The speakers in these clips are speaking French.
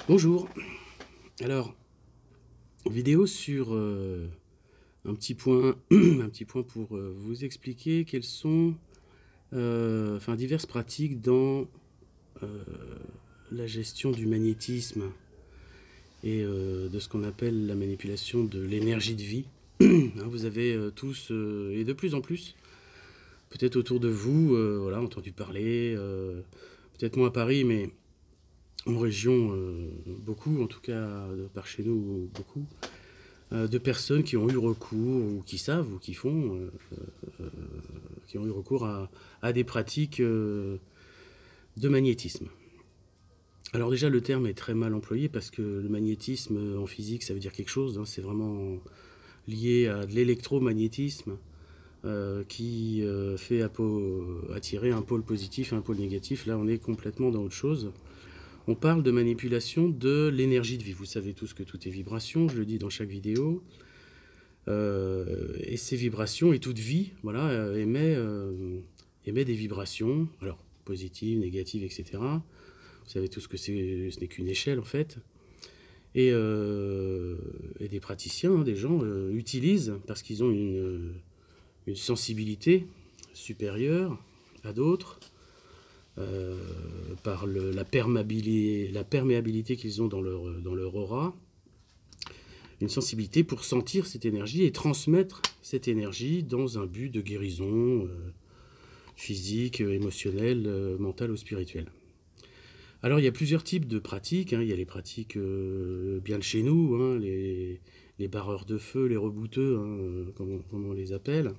Bonjour. Alors, vidéo sur un petit point, un petit point pour vous expliquer quelles sont diverses pratiques dans euh, la gestion du magnétisme et de ce qu'on appelle la manipulation de l'énergie de vie. Hein, vous avez tous, et de plus en plus, peut-être autour de vous, voilà, entendu parler, peut-être moins à Paris, mais en région, beaucoup, en tout cas par chez nous, beaucoup, de personnes qui ont eu recours, ou qui savent, ou qui font, qui ont eu recours à des pratiques de magnétisme. Alors déjà, le terme est très mal employé parce que le magnétisme en physique, ça veut dire quelque chose, hein, c'est vraiment lié à de l'électromagnétisme qui fait attirer un pôle positif et un pôle négatif. Là, on est complètement dans autre chose. On parle de manipulation de l'énergie de vie. Vous savez tous que tout est vibration, je le dis dans chaque vidéo. Et ces vibrations et toute vie, voilà, émet des vibrations, alors positives, négatives, etc. Vous savez tous que ce n'est qu'une échelle en fait. Et des praticiens, hein, des gens utilisent parce qu'ils ont une sensibilité supérieure à d'autres, par la perméabilité qu'ils ont dans leur aura, une sensibilité pour sentir cette énergie et transmettre cette énergie dans un but de guérison physique, émotionnelle, mentale ou spirituelle. Alors il y a plusieurs types de pratiques, hein. Il y a les pratiques bien de chez nous, hein, les barreurs de feu, les rebouteux, hein, comme on les appelle,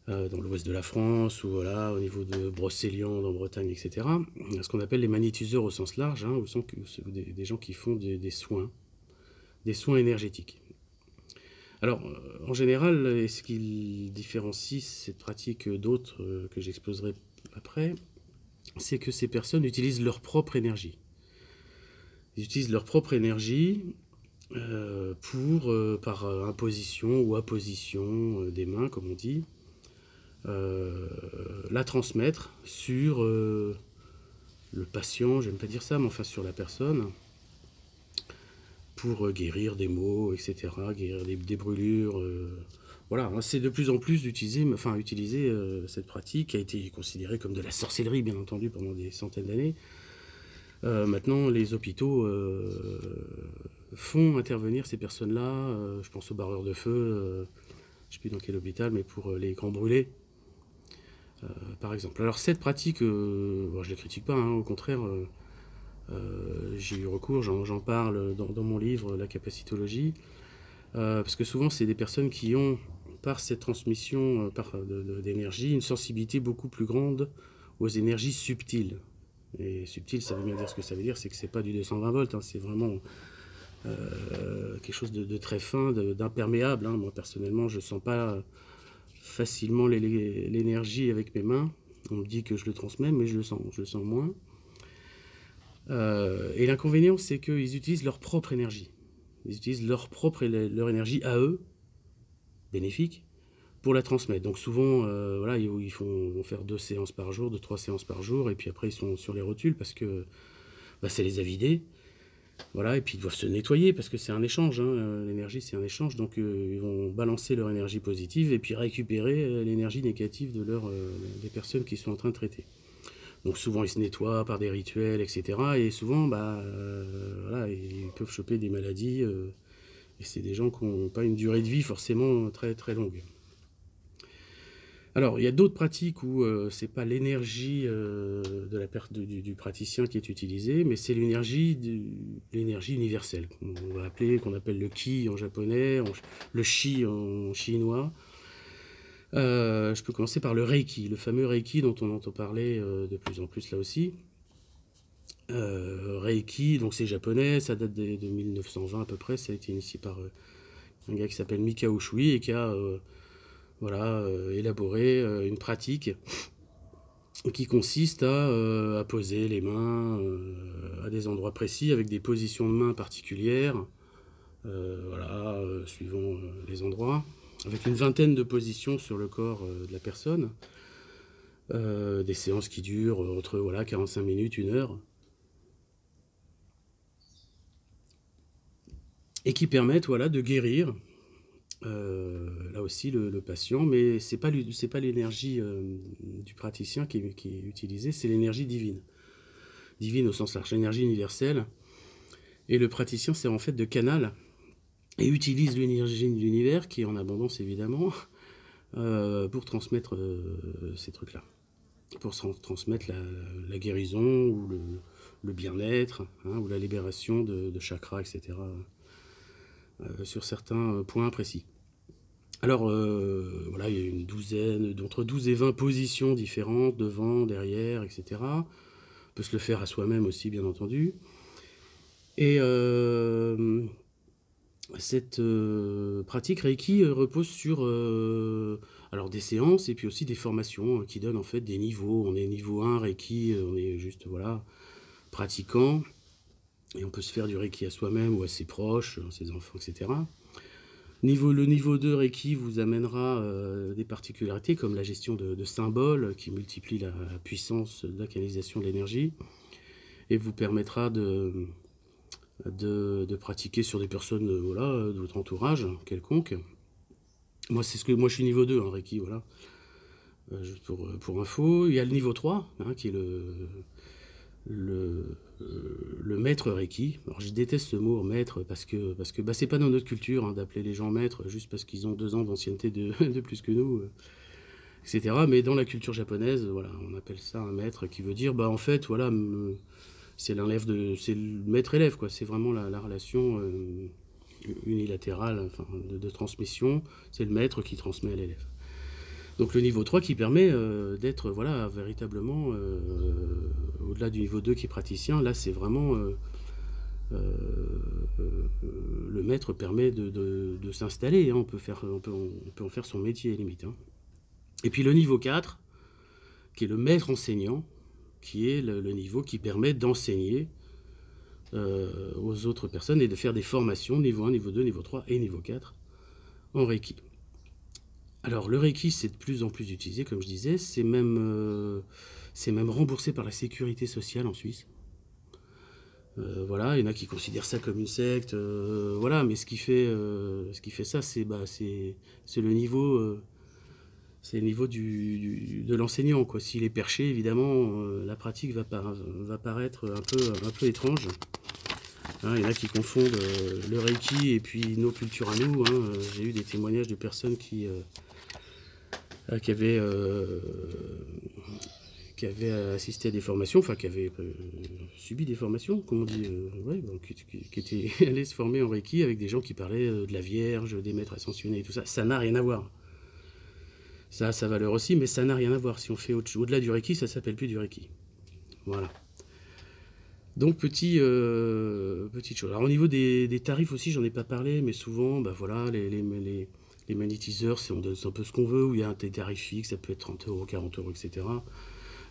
dans l'ouest de la France, ou voilà, au niveau de Brocéliande en Bretagne, etc. Ce qu'on appelle les magnétiseurs au sens large, hein, où sont des gens qui font des soins énergétiques. Alors, en général, ce qui différencie cette pratique d'autres que j'exposerai après, c'est que ces personnes utilisent leur propre énergie. Ils utilisent leur propre énergie par imposition ou apposition des mains, comme on dit, la transmettre sur le patient, j'aime pas dire ça, mais enfin sur la personne, pour guérir des maux, etc., guérir des brûlures. Voilà, hein, c'est de plus en plus utilisé cette pratique qui a été considérée comme de la sorcellerie, bien entendu, pendant des centaines d'années. Maintenant, les hôpitaux font intervenir ces personnes-là. Je pense aux barreurs de feu, je ne sais plus dans quel hôpital, mais pour les grands brûlés, par exemple. Alors cette pratique, bon, je ne la critique pas, hein, au contraire, j'ai eu recours, j'en parle dans mon livre, La capacitologie, parce que souvent c'est des personnes qui ont, par cette transmission d'énergie, une sensibilité beaucoup plus grande aux énergies subtiles. Et subtil, ça veut bien dire ce que ça veut dire, c'est que c'est pas du 220 volts, hein, c'est vraiment quelque chose de très fin, d'imperméable. Hein. Moi personnellement, je sens pas facilement l'énergie avec mes mains. On me dit que je le transmets, mais je le sens moins. Et l'inconvénient, c'est qu'ils utilisent leur propre énergie. Ils utilisent leur énergie à eux, bénéfique, pour la transmettre. Donc souvent, voilà, ils vont faire 2 séances par jour, 2-3 séances par jour, et puis après ils sont sur les rotules parce que ça les a vidés. Voilà, et puis ils doivent se nettoyer parce que c'est un échange, hein, l'énergie c'est un échange, donc ils vont balancer leur énergie positive et puis récupérer l'énergie négative des personnes qui sont en train de traiter. Donc souvent ils se nettoient par des rituels, etc. Et souvent, voilà, ils peuvent choper des maladies, et c'est des gens qui n'ont pas une durée de vie forcément très très longue. Alors, il y a d'autres pratiques où c'est pas l'énergie du praticien qui est utilisée, mais c'est l'énergie universelle, qu'on appelle le ki en japonais, le shi en chinois. Je peux commencer par le reiki, le fameux reiki dont on entend parler de plus en plus là aussi. Reiki, donc c'est japonais, ça date de 1920 à peu près, ça a été initié par un gars qui s'appelle Mikao Usui et qui a élaboré une pratique qui consiste à poser les mains à des endroits précis avec des positions de main particulières, suivant les endroits, avec une vingtaine de positions sur le corps de la personne, des séances qui durent entre 45 minutes, 1 heure. et qui permettent voilà, de guérir, là aussi, le patient, mais c'est pas l'énergie du praticien qui est utilisée, c'est l'énergie divine. Divine au sens large, l'énergie universelle. Et le praticien sert en fait de canal et utilise l'énergie de l'univers, qui est en abondance évidemment, pour transmettre ces trucs-là. Pour transmettre la guérison ou le bien-être, hein, ou la libération de chakras, etc. Sur certains points précis. Alors, voilà, il y a une douzaine, entre 12 et 20 positions différentes, devant, derrière, etc. On peut se le faire à soi-même aussi, bien entendu. Et cette pratique Reiki repose sur alors des séances et puis aussi des formations qui donnent en fait des niveaux. On est niveau 1 Reiki, on est juste voilà, pratiquant. Et on peut se faire du Reiki à soi-même ou à ses proches, à ses enfants, etc. Le niveau 2 Reiki vous amènera des particularités comme la gestion de symboles qui multiplient la puissance de la canalisation de l'énergie et vous permettra de pratiquer sur des personnes voilà, de votre entourage quelconque. Moi, moi je suis niveau 2 en Reiki, voilà. Juste pour info. Il y a le niveau 3, hein, qui est le maître Reiki. Alors je déteste ce mot maître parce que bah, c'est pas dans notre culture hein, d'appeler les gens maîtres juste parce qu'ils ont 2 ans d'ancienneté de plus que nous, etc. Mais dans la culture japonaise, voilà, on appelle ça un maître qui veut dire, bah en fait, voilà, c'est le maître-élève, quoi. C'est vraiment la relation unilatérale, enfin, de transmission. C'est le maître qui transmet à l'élève. Donc le niveau 3 qui permet d'être voilà, véritablement au-delà du niveau 2 qui est praticien, là c'est vraiment le maître permet de s'installer, hein. On peut en faire son métier limite. Hein. Et puis le niveau 4 qui est le maître enseignant, qui est le niveau qui permet d'enseigner aux autres personnes et de faire des formations niveau 1, niveau 2, niveau 3 et niveau 4 en Reiki. Alors le Reiki c'est de plus en plus utilisé comme je disais, c'est même remboursé par la sécurité sociale en Suisse. Voilà, il y en a qui considèrent ça comme une secte, voilà, mais ce qui fait ça c'est le niveau de l'enseignant quoi. S'il est perché évidemment la pratique va paraître un peu étrange. Hein, il y en a qui confondent le Reiki et puis nos cultures à nous. Hein. J'ai eu des témoignages de personnes qui avaient assisté à des formations, enfin qui avaient subi des formations, comme on dit, ouais, bon, qui étaient allés se former en Reiki avec des gens qui parlaient de la Vierge, des maîtres ascensionnés et tout ça. Ça n'a rien à voir. Ça a sa valeur aussi, mais ça n'a rien à voir. Si on fait au-delà du Reiki, ça s'appelle plus du Reiki. Voilà. Donc petite chose. Alors au niveau des tarifs aussi, j'en ai pas parlé, mais souvent, bah voilà, les magnétiseurs, on donne un peu ce qu'on veut, où il y a des tarifs fixes, ça peut être 30 euros, 40 euros, etc.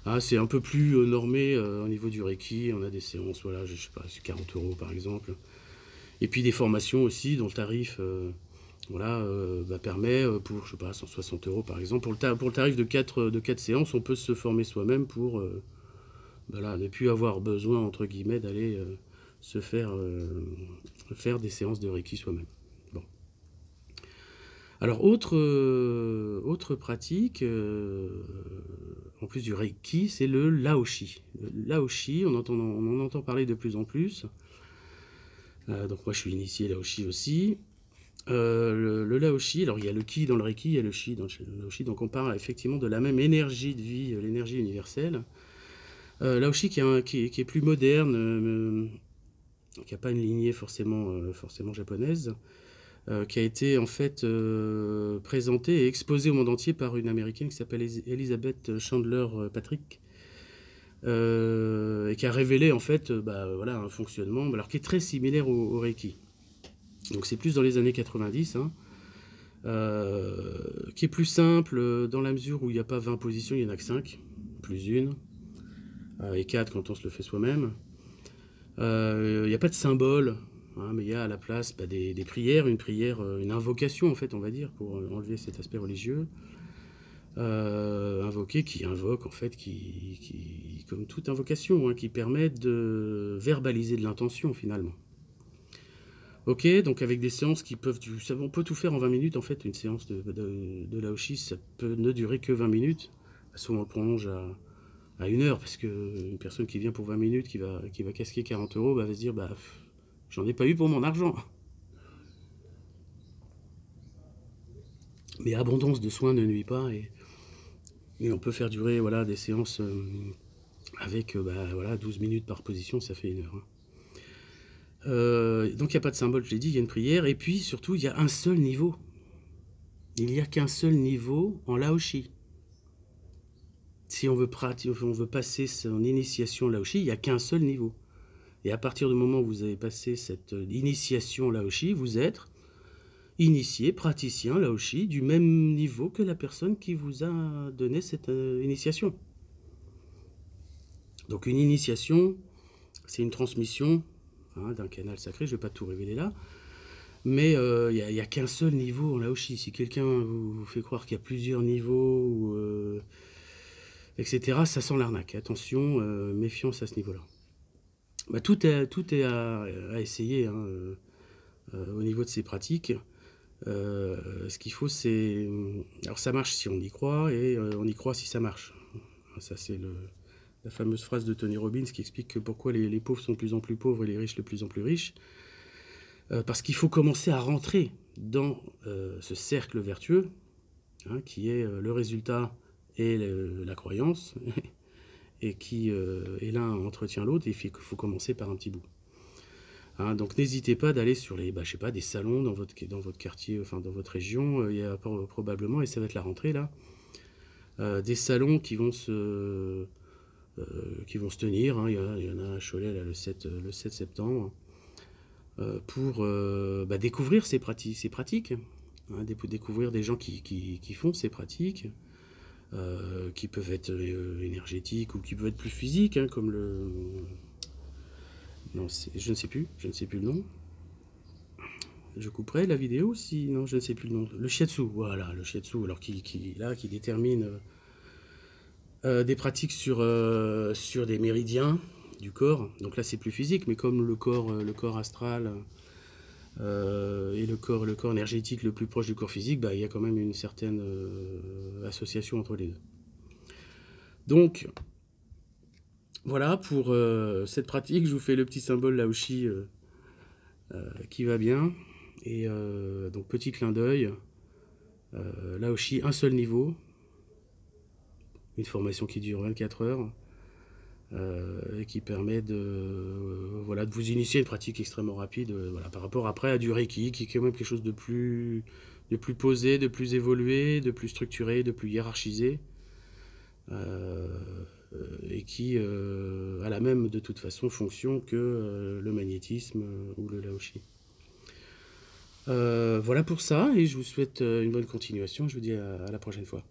Ah, c'est un peu plus normé au niveau du Reiki, on a des séances, voilà, je sais pas, c'est 40 euros par exemple. Et puis des formations aussi, dont le tarif voilà, permet pour, je sais pas, 160 euros par exemple. Pour le tarif de 4 séances, on peut se former soi-même pour voilà, ne plus avoir besoin, entre guillemets, d'aller se faire des séances de Reiki soi-même. Bon. Alors, autre pratique, en plus du Reiki, c'est le Laoshi. Le Laoshi, on en entend parler de plus en plus. Donc moi, je suis initié Laoshi aussi. Le Laoshi, alors il y a le Ki dans le Reiki, il y a le Shi dans le Laoshi, donc on parle effectivement de la même énergie de vie, l'énergie universelle. Laoshi qui est plus moderne, qui n'a pas une lignée forcément japonaise, qui a été en fait présentée et exposée au monde entier par une américaine qui s'appelle Elizabeth Chandler Patrick, et qui a révélé en fait voilà, un fonctionnement alors, qui est très similaire au Reiki. Donc c'est plus dans les années 90, hein, qui est plus simple dans la mesure où il n'y a pas 20 positions, il n'y en a que 5, plus une, et 4 quand on se le fait soi-même. Il n'y a pas de symbole, hein, mais il y a à la place des prières, une invocation en fait, on va dire, pour enlever cet aspect religieux. Invoquer qui invoque en fait, qui comme toute invocation, hein, qui permet de verbaliser de l'intention finalement. Ok, donc avec des séances qui peuvent... on peut tout faire en 20 minutes, en fait, une séance de Laoshi, ça peut ne durer que 20 minutes. Souvent on le prolonge à 1 heure, parce qu'une personne qui vient pour 20 minutes, qui va casquer 40 euros, bah, va se dire, bah, j'en ai pas eu pour mon argent. Mais abondance de soins ne nuit pas, et on peut faire durer voilà, des séances avec bah, voilà, 12 minutes par position, ça fait 1 heure. Donc il n'y a pas de symbole, je l'ai dit, il y a une prière, et puis surtout il y a un seul niveau. Il n'y a qu'un seul niveau en Laoshi. Si on veut passer son initiation Laoshi, il n'y a qu'un seul niveau. Et à partir du moment où vous avez passé cette initiation Laoshi, vous êtes initié, praticien Laoshi, du même niveau que la personne qui vous a donné cette initiation. Donc une initiation, c'est une transmission d'un canal sacré, je ne vais pas tout révéler là, mais il n'y a qu'un seul niveau en Laoshi. Si quelqu'un vous fait croire qu'il y a plusieurs niveaux, etc., ça sent l'arnaque. Attention, méfiance à ce niveau-là. Bah, tout est à essayer au niveau de ces pratiques. Ce qu'il faut, c'est... Alors ça marche si on y croit, et on y croit si ça marche. Ça, c'est la fameuse phrase de Tony Robbins qui explique que pourquoi les pauvres sont de plus en plus pauvres et les riches de plus en plus riches. Parce qu'il faut commencer à rentrer dans ce cercle vertueux, qui est le résultat et la croyance, et l'un entretient l'autre, et il faut commencer par un petit bout. Donc n'hésitez pas d'aller sur les, je sais pas, des salons dans votre quartier, enfin dans votre région. Il y a probablement, et ça va être la rentrée là, des salons qui vont se tenir. Il y en a à Cholet là, le 7 septembre, pour découvrir ces pratiques, découvrir des gens qui font ces pratiques, qui peuvent être énergétiques ou qui peuvent être plus physiques, comme le... Non, je ne sais plus le nom. Je couperai la vidéo si... Non, je ne sais plus le nom. Le shiatsu, voilà, le shiatsu, alors qui détermine des pratiques sur des méridiens du corps. Donc là, c'est plus physique, mais comme le corps astral et le corps énergétique le plus proche du corps physique, il y a quand même une certaine association entre les deux. Donc, voilà, pour cette pratique, je vous fais le petit symbole Laoshi qui va bien. Et donc, petit clin d'œil, Laoshi, un seul niveau, une formation qui dure 24 heures, et qui permet de vous initier à une pratique extrêmement rapide, par rapport après à du Reiki, qui est quand même quelque chose de plus posé, de plus évolué, de plus structuré, de plus hiérarchisé, et qui a la même de toute façon fonction que le magnétisme ou le Laoshi. Voilà pour ça, et je vous souhaite une bonne continuation. Je vous dis à la prochaine fois.